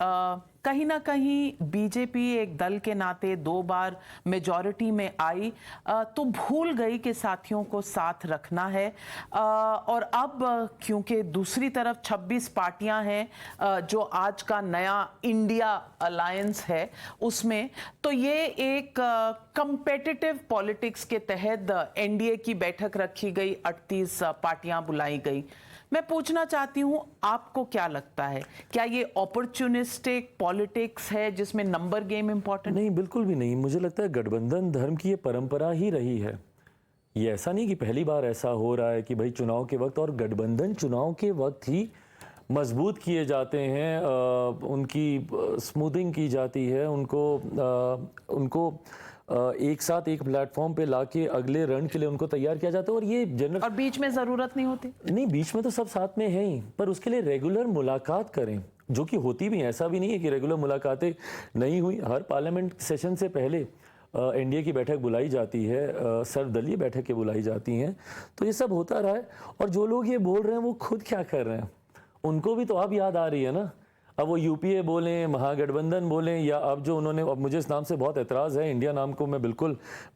कहीं ना कहीं बीजेपी एक दल के नाते 2 बार मेजॉरिटी में आई तो भूल गई कि साथियों को साथ रखना है। और अब क्योंकि दूसरी तरफ 26 पार्टियां हैं जो आज का नया इंडिया अलायंस है उसमें, तो ये एक कंपेटिटिव पॉलिटिक्स के तहत एनडीए की बैठक रखी गई, 38 पार्टियां बुलाई गई। मैं पूछना चाहती हूं, आपको क्या लगता है, क्या ये अपॉर्चुनिस्टिक पॉलिटिक्स है जिसमें नंबर गेम इंपॉर्टेंट? नहीं, बिल्कुल भी नहीं। मुझे लगता है गठबंधन धर्म की ये परंपरा ही रही है। ये ऐसा नहीं कि पहली बार ऐसा हो रहा है कि भाई चुनाव के वक्त, और गठबंधन चुनाव के वक्त ही मजबूत किए जाते हैं, उनकी स्मूथिंग की जाती है, उनको एक साथ एक प्लेटफॉर्म पे लाके अगले रण के लिए उनको तैयार किया जाता है। और ये जनरल, और बीच में जरूरत नहीं होती? नहीं, बीच में तो सब साथ में है ही, पर उसके लिए रेगुलर मुलाकात करें, जो कि होती भी है। ऐसा भी नहीं है कि रेगुलर मुलाकातें नहीं हुई। हर पार्लियामेंट सेशन से पहले एनडीए की बैठक बुलाई जाती है, सर्वदलीय बैठकें बुलाई जाती हैं, तो ये सब होता रहा है। और जो लोग ये बोल रहे हैं वो खुद क्या कर रहे हैं, उनको भी तो अब याद आ रही है ना। अब वो यूपीए बोलें, महागठबंधन बोलें, या अब जो उन्होंने, अब मुझे इस नाम से बहुत एतराज़ है, इंडिया नाम को मैं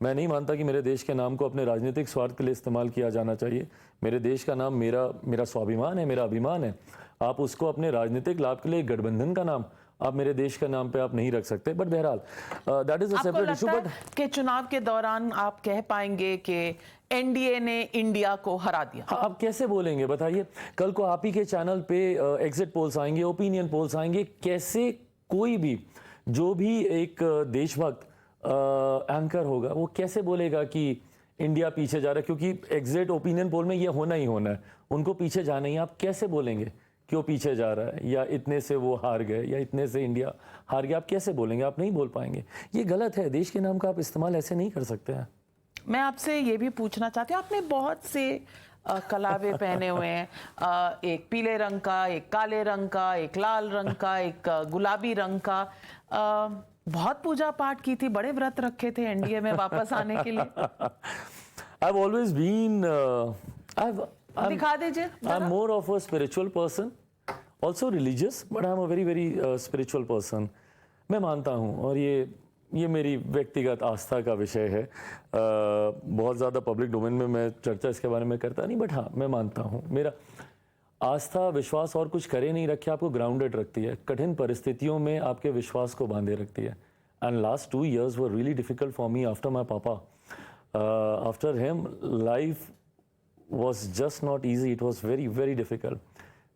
नहीं मानता कि मेरे देश के नाम को अपने राजनीतिक स्वार्थ के लिए इस्तेमाल किया जाना चाहिए। मेरे देश का नाम मेरा स्वाभिमान है, मेरा अभिमान है। आप उसको अपने राजनीतिक लाभ के लिए गठबंधन का नाम आप मेरे देश का नाम पे आप नहीं रख सकते। बट बहरहाल that is a separate issue. But के चुनाव के दौरान आप कह पाएंगे कि एनडीए ने इंडिया को हरा दिया? हाँ, आप कैसे बोलेंगे बताइए? कल को आप ही के चैनल पे एग्जिट पोल्स आएंगे, ओपिनियन पोल्स आएंगे, कैसे कोई भी जो भी एक देशभक्त एंकर होगा वो कैसे बोलेगा कि इंडिया पीछे जा रहा है? क्योंकि एग्जिट ओपिनियन पोल में ये होना ही होना है, उनको पीछे जाना ही। आप कैसे बोलेंगे क्यों पीछे जा रहा है, या इतने से वो हार गए, या इतने से इंडिया हार गया? आप कैसे बोलेंगे? आप नहीं बोल पाएंगे। ये गलत है। देश के नाम का आप इस्तेमाल ऐसे नहीं कर सकते हैं। मैं आपसे ये भी पूछना चाहती हूँ, आपने बहुत से कलावे पहने हुए हैं, एक पीले रंग का, एक काले रंग का, एक लाल रंग का, एक गुलाबी रंग का। बहुत पूजा पाठ की थी, बड़े व्रत रखे थे एनडीए में वापस आने के लिए। I've always been दिखा दीजिए। I'm more of a spiritual person, also religious, but I'm a very very spiritual person. मैं मानता हूँ, और ये मेरी व्यक्तिगत आस्था का विषय है। बहुत ज़्यादा पब्लिक डोमेन में मैं चर्चा इसके बारे में करता नहीं, बट हाँ, मैं मानता हूँ। मेरा आस्था, विश्वास और कुछ करे नहीं रखे, आपको ग्राउंडेड रखती है, कठिन परिस्थितियों में आपके विश्वास को बांधे रखती है। And last 2 years were really difficult for me after my papa. After him life was just not easy, it was very very difficult.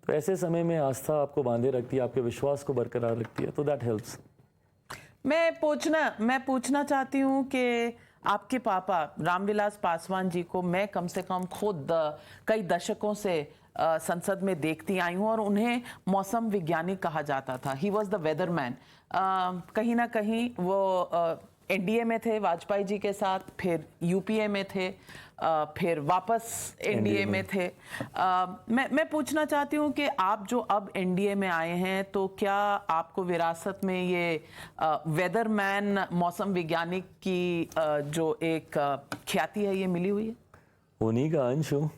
तो ऐसे समय में आस्था आपको बांधे रखती है, आपके विश्वास को बरकरार रखती है, तो दैट हेल्प्स। मैं पूछना चाहती हूँ कि आपके पापा रामविलास पासवान जी को मैं कम से कम खुद कई दशकों से संसद में देखती आई हूँ, और उन्हें मौसम वैज्ञानिक कहा जाता था। He was the weatherman. कहीं ना कहीं वो एनडीए में थे वाजपेयी जी के साथ, फिर यूपीए में थे, फिर वापस एनडीए में थे। मैं पूछना चाहती हूँ कि आप जो अब एनडीए में आए हैं, तो क्या आपको विरासत में ये वेदरमैन, मौसम वैज्ञानिक की जो एक ख्याति है, ये मिली हुई है? उन्हीं का अंश हूँ।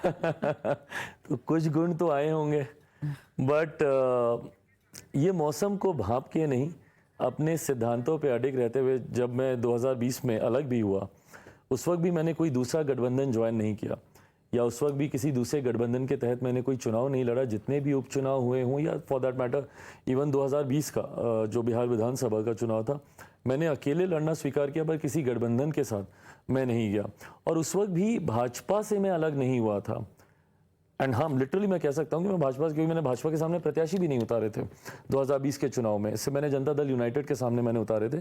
तो कुछ गुण तो आए होंगे, बट ये मौसम को भांप के नहीं, अपने सिद्धांतों पे अडिग रहते हुए, जब मैं 2020 में अलग भी हुआ, उस वक्त भी मैंने कोई दूसरा गठबंधन ज्वाइन नहीं किया, या उस वक्त भी किसी दूसरे गठबंधन के तहत मैंने कोई चुनाव नहीं लड़ा। जितने भी उपचुनाव हुए हों, या फॉर दैट मैटर इवन 2020 का जो बिहार विधानसभा का चुनाव था, मैंने अकेले लड़ना स्वीकार किया, पर किसी गठबंधन के साथ मैं नहीं गया। और उस वक्त भी भाजपा से मैं अलग नहीं हुआ था। एंड हाँ, लिटरली मैं कह सकता हूँ कि मैं भाजपा, क्योंकि मैंने भाजपा के सामने प्रत्याशी भी नहीं उतारे थे 2020 के चुनाव में। इससे मैंने जनता दल यूनाइटेड के सामने मैंने उतारे थे।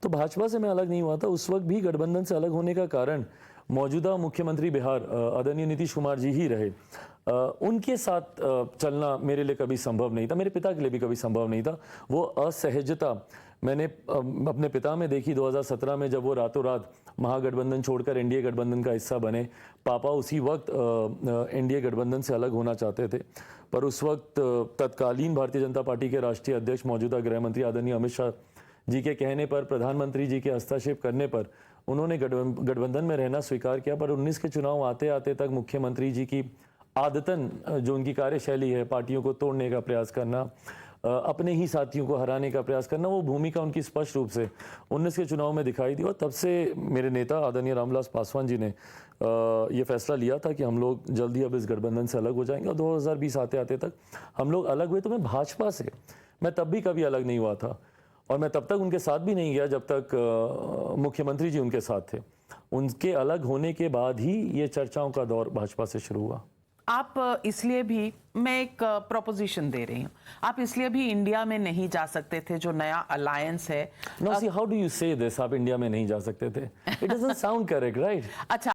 तो भाजपा से मैं अलग नहीं हुआ था। उस वक्त भी गठबंधन से अलग होने का कारण मौजूदा मुख्यमंत्री बिहार आदरणीय नीतीश कुमार जी ही रहे। उनके साथ चलना मेरे लिए कभी संभव नहीं था, मेरे पिता के लिए भी कभी संभव नहीं था। वो असहजता मैंने अपने पिता में देखी 2017 में, जब वो रातों रात महागठबंधन छोड़कर एनडीए गठबंधन का हिस्सा बने। पापा उसी वक्त एनडीए गठबंधन से अलग होना चाहते थे, पर उस वक्त तत्कालीन भारतीय जनता पार्टी के राष्ट्रीय अध्यक्ष, मौजूदा गृह मंत्री आदरणीय अमित शाह जी के कहने पर, प्रधानमंत्री जी के हस्तक्षेप करने पर उन्होंने गठबंधन में रहना स्वीकार किया। पर 19 के चुनाव आते आते तक मुख्यमंत्री जी की आदतन जो उनकी कार्यशैली है, पार्टियों को तोड़ने का प्रयास करना, अपने ही साथियों को हराने का प्रयास करना, वो भूमिका उनकी स्पष्ट रूप से 19 के चुनाव में दिखाई दी। और तब से मेरे नेता आदरणीय रामविलास पासवान जी ने ये फैसला लिया था कि हम लोग जल्दी अब इस गठबंधन से अलग हो जाएंगे। और 2020 आते आते तक हम लोग अलग हुए। तो मैं भाजपा से, मैं तब भी कभी अलग नहीं हुआ था, और मैं तब तक उनके साथ भी नहीं गया जब तक मुख्यमंत्री जी उनके साथ थे। उनके अलग होने के बाद ही ये चर्चाओं का दौर भाजपा से शुरू हुआ। आप इसलिए भी, मैं एक प्रोपोजिशन दे रही हूँ, आप इसलिए भी इंडिया में नहीं जा सकते थे, जो नया अलायंस है। No see, how do you say this? आप इंडिया में नहीं जा सकते थे? It doesn't sound correct, right? अच्छा,